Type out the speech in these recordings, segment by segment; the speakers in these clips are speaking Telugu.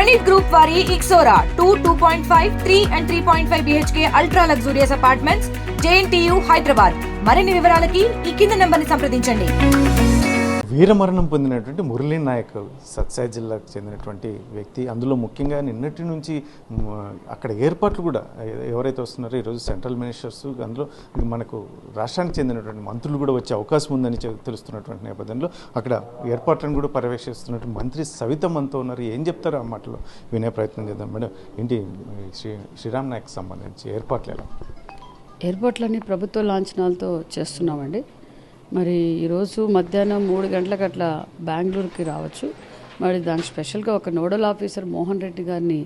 Zenith Group వారి Ixora 2.5, 3 and 3.5 BHK ultra luxurious apartments, JNTU Hyderabad. మరిన్ని వివరాలకి ఈ కింద నంబర్ని సంప్రదించండి. వీరమరణం పొందినటువంటి మురళీ నాయక్ సత్సాయి జిల్లాకు చెందినటువంటి వ్యక్తి. అందులో ముఖ్యంగా నిన్నటి నుంచి అక్కడ ఏర్పాట్లు కూడా ఎవరైతే వస్తున్నారో ఈరోజు సెంట్రల్ మినిస్టర్స్, అందులో మనకు రాష్ట్రానికి చెందినటువంటి మంత్రులు కూడా వచ్చే అవకాశం ఉందని తెలుస్తున్నటువంటి నేపథ్యంలో అక్కడ ఏర్పాట్లను కూడా పర్యవేక్షిస్తున్నటువంటి మంత్రి సవిత మనతో ఉన్నారు. ఏం చెప్తారో ఆ మాటలో వినే ప్రయత్నం చేద్దాం. మేడం, ఏంటి శ్రీరామ్ నాయక్ సంబంధించి ఏర్పాట్లు ఎలా? ఏర్పాట్లన్నీ ప్రభుత్వ లాంఛనాలతో చేస్తున్నామండి. మరి ఈరోజు మధ్యాహ్నం 3 గంటలకు అట్లా బెంగళూరుకి రావచ్చు. మరి దానికి స్పెషల్గా ఒక నోడల్ ఆఫీసర్ మోహన్ రెడ్డి గారిని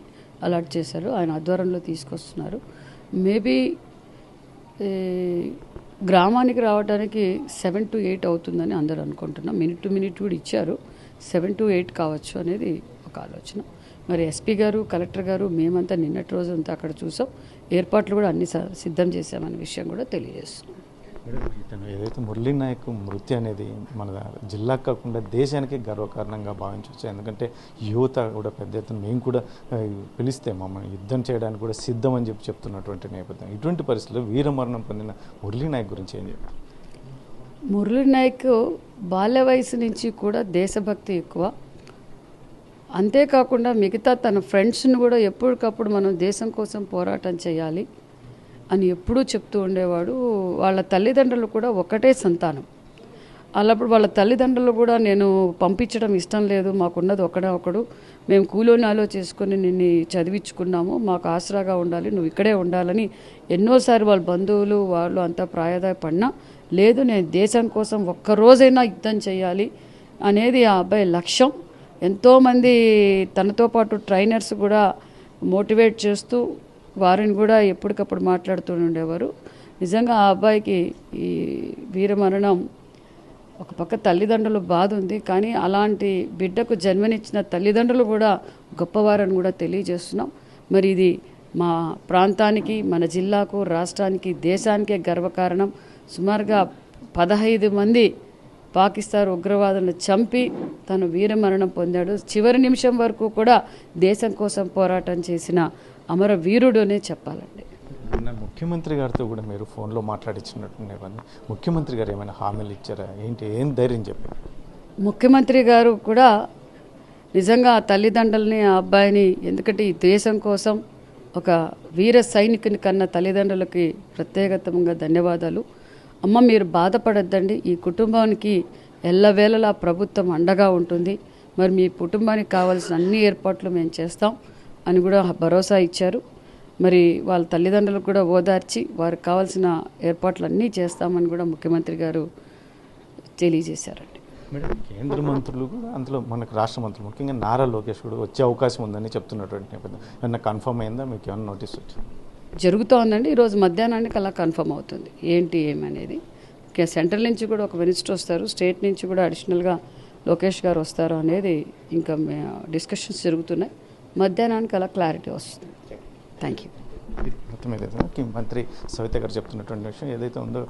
అలాట్ చేశారు. ఆయన ఆధ్వర్యంలో తీసుకొస్తున్నారు. మేబీ గ్రామానికి రావడానికి 7 to 8 అవుతుందని అందరూ అనుకుంటున్నాం. మినిట్ టు మినిట్ కూడా ఇచ్చారు. 7 to 8 కావచ్చు అనేది ఒక ఆలోచన. మరి ఎస్పీ గారు, కలెక్టర్ గారు, మేమంతా నిన్నటి రోజు అంతా అక్కడ చూసాం. ఏర్పాట్లు కూడా అన్ని సిద్ధం చేశామనే విషయం కూడా తెలియజేస్తున్నాం. ఇతను ఏదైతే మురళీ నాయక్ మృతి అనేది మన జిల్లాకు కాకుండా దేశానికి గర్వకారణంగా భావించవచ్చు. ఎందుకంటే యువత కూడా పెద్ద ఎత్తున మేము కూడా పిలిస్తే మమ్మల్ని యుద్ధం చేయడానికి కూడా సిద్ధం అని చెప్తున్నటువంటి నేపథ్యం. ఇటువంటి పరిస్థితుల్లో వీరమరణం పొందిన మురళీ నాయక్ గురించి ఏం చెప్తారు? మురళీ నాయక్ బాల్య వయసు నుంచి కూడా దేశభక్తి ఎక్కువ. అంతేకాకుండా మిగతా తన ఫ్రెండ్స్ని కూడా ఎప్పటికప్పుడు మనం దేశం కోసం పోరాటం చేయాలి అని ఎప్పుడూ చెప్తూ ఉండేవాడు. వాళ్ళ తల్లిదండ్రులు కూడా ఒకటే సంతానం. అలాప్పుడు వాళ్ళ తల్లిదండ్రులు కూడా నేను పంపించడం ఇష్టం లేదు, మాకున్నది ఒకడు, మేము కూలోనాలో చేసుకొని నిన్ను చదివించుకున్నాము, మాకు ఆసరాగా ఉండాలి, నువ్వు ఇక్కడే ఉండాలని ఎన్నోసారి వాళ్ళ బంధువులు వాళ్ళు అంతా ప్రాయదాయపడినా లేదు, నేను దేశం కోసం ఒక్కరోజైనా యుద్ధం చేయాలి అనేది ఆ అబ్బాయి లక్ష్యం. ఎంతోమంది తనతో పాటు ట్రైనర్స్ కూడా మోటివేట్ చేస్తూ వారిని కూడా ఎప్పటికప్పుడు మాట్లాడుతూ ఉండేవారు. నిజంగా ఆ అబ్బాయికి ఈ వీరమరణం ఒక పక్క తల్లిదండ్రులు బాధ ఉంది, కానీ అలాంటి బిడ్డకు జన్మనిచ్చిన తల్లిదండ్రులు కూడా గొప్పవారని కూడా తెలియజేస్తున్నాం. మరి ఇది మా ప్రాంతానికి, మన జిల్లాకు, రాష్ట్రానికి, దేశానికే గర్వకారణం. సుమారుగా 15 మంది పాకిస్తాన్ ఉగ్రవాదులను చంపి తను వీరమరణం పొందాడు. చివరి నిమిషం వరకు కూడా దేశం కోసం పోరాటం చేసిన అమర వీరుడు అనే చెప్పాలండి. ముఖ్యమంత్రి గారితో కూడా మీరు ఫోన్లో మాట్లాడించినట్టు ముఖ్యమంత్రి గారు ఏమైనా హామీలు ఇచ్చారా? ఏంటి, ఏం ధైర్యం చెప్పారు? ముఖ్యమంత్రి గారు కూడా నిజంగా తల్లిదండ్రులని, ఆ అబ్బాయిని, ఎందుకంటే ఈ దేశం కోసం ఒక వీర సైనికుని కన్నా తల్లిదండ్రులకి ప్రత్యేకంగా ధన్యవాదాలు. అమ్మ, మీరు బాధపడద్దండి, ఈ కుటుంబానికి ఎల్లవేళలా ప్రభుత్వం అండగా ఉంటుంది, మరి మీ కుటుంబానికి కావాల్సిన అన్ని ఏర్పాట్లు మేము చేస్తాం అని కూడా భరోసా ఇచ్చారు. మరి వాళ్ళ తల్లిదండ్రులకు కూడా ఓదార్చి వారికి కావాల్సిన ఏర్పాట్లు అన్నీ చేస్తామని కూడా ముఖ్యమంత్రి గారు తెలియజేశారండి. మేడం, కేంద్ర మంత్రులు కూడా, అందులో మనకు రాష్ట్ర మంత్రులు ముఖ్యంగా నారా లోకేష్ కూడా వచ్చే అవకాశం ఉందని చెప్తున్నటువంటి నేపథ్యం ఏమన్నా కన్ఫర్మ్ అయిందా? మీకు ఏమైనా నోటీస్ వచ్చింది? జరుగుతోందండి. ఈరోజు మధ్యాహ్నానికి అలా కన్ఫర్మ్ అవుతుంది ఏంటి ఏమనేది. సెంట్రల్ నుంచి కూడా ఒక మినిస్టర్ వస్తారు, స్టేట్ నుంచి కూడా అడిషనల్గా లోకేష్ గారు వస్తారు అనేది ఇంకా డిస్కషన్స్ జరుగుతున్నాయి. మధ్యాహ్నానికి అలా క్లారిటీ వస్తుంది. Thank you. మొత్తం ఏదైతే మంత్రి సవిత గారు చెప్తున్నటువంటి విషయం ఏదైతే ఉందో,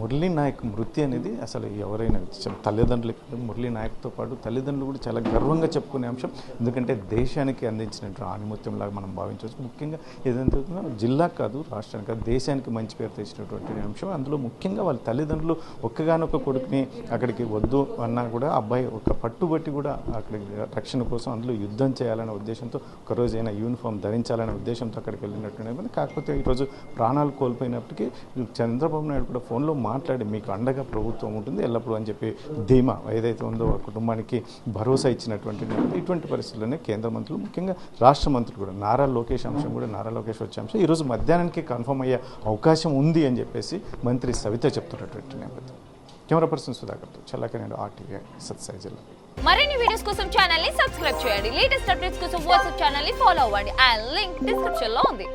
మురళీ నాయక్ మృతి అనేది అసలు ఎవరైనా తల్లిదండ్రులకి, మురళీ నాయక్తో పాటు తల్లిదండ్రులు కూడా చాలా గర్వంగా చెప్పుకునే అంశం. ఎందుకంటే దేశానికి అందించినటువంటి ఆనిముత్యంలాగా మనం భావించవచ్చు. ముఖ్యంగా ఏదైతే జిల్లా కాదు, రాష్ట్రానికి కాదు, దేశానికి మంచి పేరు తెచ్చినటువంటి అంశం. అందులో ముఖ్యంగా వాళ్ళ తల్లిదండ్రులు ఒక్కగానొక్క కొడుకుని అక్కడికి వద్దు అన్నా కూడా అబ్బాయి ఒక పట్టుబట్టి కూడా అక్కడికి రక్షణ కోసం, అందులో యుద్ధం చేయాలనే ఉద్దేశంతో, ఒకరోజైనా యూనిఫామ్ ధరించాలనే ఉద్దేశంతో అక్కడికి వెళ్ళినట్టు. కాకపోతే ఈరోజు ప్రాణాలు కోల్పోయినప్పటికీ చంద్రబాబు నాయుడు కూడా ఫోన్లో మాట్లాడి మీకు అండగా ప్రభుత్వం ఉంటుంది ఎల్లప్పుడూ అని చెప్పి ధీమా ఏదైతే ఉందో కుటుంబానికి భరోసా ఇచ్చినటువంటి ఇటువంటి పరిస్థితుల్లోనే కేంద్ర మంత్రులు, ముఖ్యంగా రాష్ట్ర మంత్రులు కూడా నారా లోకేష్ అంశం కూడా, నారా లోకేష్ వచ్చే అంశం ఈరోజు మధ్యాహ్నానికి కన్ఫర్మ్ అయ్యే అవకాశం ఉంది అని చెప్పేసి మంత్రి సవిత చెప్తున్నటువంటి నేపథ్యం. కెమెరా పర్సన్ సుధాకర్తో చల్లక నేను RTV సత్సాయి జిల్లా. మరిన్ని వీడియోస్ కోసం ఛానల్ ని సబ్స్క్రైబ్ చేయండి. లేటెస్ట్ అప్డేట్స్ కోసం వాట్సాప్ ఛానల్ ని ఫాలో అవ్వండి. ఆ లింక్ డిస్క్రిప్షన్ లో ఉంది.